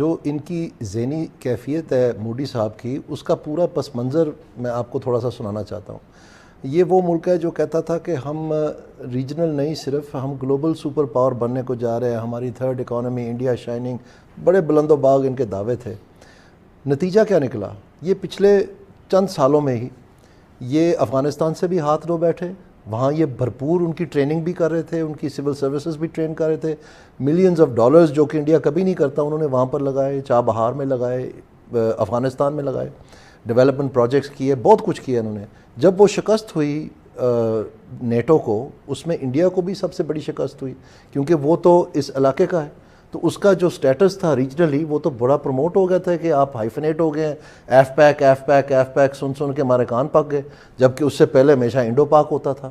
جو ان کی ذہنی کیفیت ہے مودی صاحب کی، اس کا پورا پس منظر میں آپ کو تھوڑا سا سنانا چاہتا ہوں۔ یہ وہ ملک ہے جو کہتا تھا کہ ہم ریجنل نہیں، صرف ہم گلوبل سپر پاور بننے کو جا رہے ہیں، ہماری تھرڈ اکانومی، انڈیا شائننگ، بڑے بلند و باغ ان کے دعوے تھے۔ نتیجہ کیا نکلا؟ یہ پچھلے چند سالوں میں ہی یہ افغانستان سے بھی ہاتھ دھو بیٹھے، وہاں یہ بھرپور ان کی ٹریننگ بھی کر رہے تھے، ان کی سول سروسز بھی ٹرین کر رہے تھے، ملینز آف ڈالرز جو کہ انڈیا کبھی نہیں کرتا انہوں نے وہاں پر لگائے، چابہار میں لگائے، افغانستان میں لگائے، ڈیولپمنٹ پروجیکٹس کیے، بہت کچھ کیا انہوں نے۔ جب وہ شکست ہوئی نیٹو کو، اس میں انڈیا کو بھی سب سے بڑی شکست ہوئی، کیونکہ وہ تو اس علاقے کا ہے، تو اس کا جو سٹیٹس تھا ریجنلی وہ تو بڑا پروموٹ ہو گیا تھا کہ آپ ہائفنیٹ ہو گئے ہیں، ایف پیک ایف پیک ایف پیک سن سن کے ہمارے کان پک گئے، جبکہ اس سے پہلے ہمیشہ انڈو پاک ہوتا تھا۔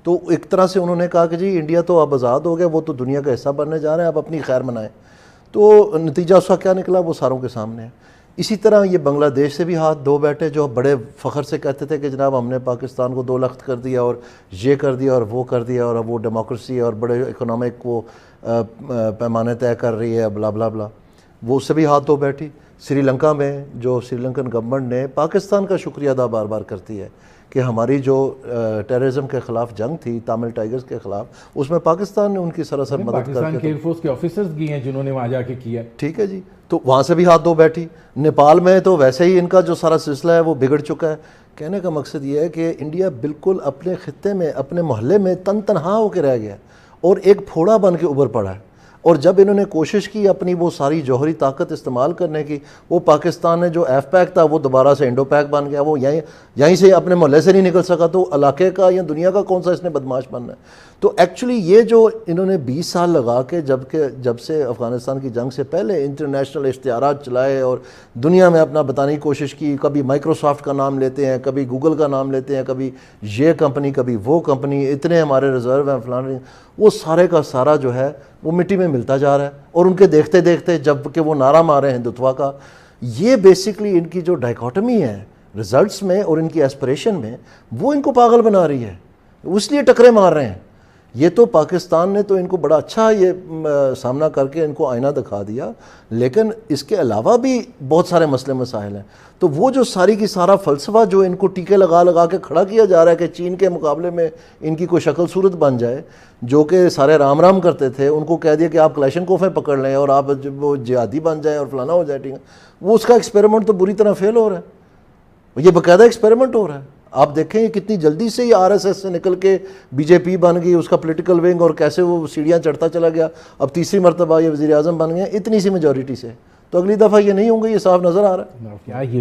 تو ایک طرح سے انہوں نے کہا کہ جی انڈیا تو اب آزاد ہو گیا، وہ تو دنیا کا حصہ بننے جا رہے ہیں، آپ اپنی خیر منائیں۔ تو نتیجہ اس کا کیا نکلا وہ ساروں کے سامنے ہے۔ اسی طرح یہ بنگلہ دیش سے بھی ہاتھ دھو بیٹھے، جو بڑے فخر سے کہتے تھے کہ جناب ہم نے پاکستان کو 2 لخت کر دیا اور یہ کر دیا اور وہ کر دیا، اور اب وہ ڈیموکریسی اور بڑے اکنامک وہ پیمانے طے کر رہی ہے، بلا بلا بلا، وہ اس سے بھی ہاتھ دھو بیٹھی۔ سری لنکا میں جو سری لنکن گورنمنٹ نے پاکستان کا شکریہ ادا بار بار کرتی ہے کہ ہماری جو ٹیررزم کے خلاف جنگ تھی، تامل ٹائیگرز کے خلاف، اس میں پاکستان نے ان کی سراسر مدد کر کے، پاکستان کے ایئر فورس کے آفیسرز بھی ہیں جنہوں نے وہاں جا کے کیا۔ ٹھیک ہے جی، تو وہاں سے بھی ہاتھ دھو بیٹھی۔ نیپال میں تو ویسے ہی ان کا جو سارا سلسلہ ہے وہ بگڑ چکا ہے۔ کہنے کا مقصد یہ ہے کہ انڈیا بالکل اپنے خطے میں، اپنے محلے میں تنہا ہو کے رہ گیا اور ایک پھوڑا بن کے ابھر پڑا ہے۔ اور جب انہوں نے کوشش کی اپنی وہ ساری جوہری طاقت استعمال کرنے کی، وہ پاکستان نے جو ایف پیک تھا وہ دوبارہ سے انڈو پیک بن گیا، وہ یہیں سے اپنے محلے سے نہیں نکل سکا، تو علاقے کا یا دنیا کا کون سا اس نے بدماش بننا ہے؟ تو ایکچولی یہ جو انہوں نے 20 سال لگا کے جب سے افغانستان کی جنگ سے پہلے انٹرنیشنل اشتہارات چلائے اور دنیا میں اپنا بتانے کی کوشش کی، کبھی مائکروسافٹ کا نام لیتے ہیں، کبھی گوگل کا نام لیتے ہیں، کبھی یہ کمپنی، کبھی وہ کمپنی، اتنے ہمارے ریزرو ہیں فلانے، وہ سارے کا سارا جو ہے وہ مٹی میں ملتا جا رہا ہے۔ اور ان کے دیکھتے دیکھتے جب کہ وہ نعرہ مارے ہندوتوا کا، یہ بیسکلی ان کی جو ڈائیکاٹمی ہے ریزلٹس میں اور ان کی ایسپریشن میں، وہ ان کو پاگل بنا رہی ہے، اس لیے ٹکرے مار رہے ہیں۔ یہ تو پاکستان نے تو ان کو بڑا اچھا یہ سامنا کر کے ان کو آئینہ دکھا دیا، لیکن اس کے علاوہ بھی بہت سارے مسئلے مسائل ہیں۔ تو وہ جو ساری کی سارا فلسفہ جو ان کو ٹیکے لگا لگا کے کھڑا کیا جا رہا ہے کہ چین کے مقابلے میں ان کی کوئی شکل صورت بن جائے، جو کہ سارے رام رام کرتے تھے، ان کو کہہ دیا کہ آپ کلیشنکوفیں پکڑ لیں اور آپ وہ جہادی بن جائیں اور فلانا ہو جائے، ٹھیک ہے، وہ اس کا ایکسپیریمنٹ تو بری طرح فیل ہو رہا ہے، یہ باقاعدہ ایکسپیریمنٹ ہو رہا ہے۔ آپ دیکھیں یہ کتنی جلدی سے یہ آر ایس ایس سے نکل کے بی جے پی بن گئی، اس کا پولیٹیکل ونگ، اور کیسے وہ سیڑھیاں چڑھتا چلا گیا، اب تیسری مرتبہ یہ وزیر اعظم بن گئے اتنی سی میجورٹی سے۔ تو اگلی دفعہ یہ نہیں ہوں گے، یہ صاف نظر آ رہا ہے۔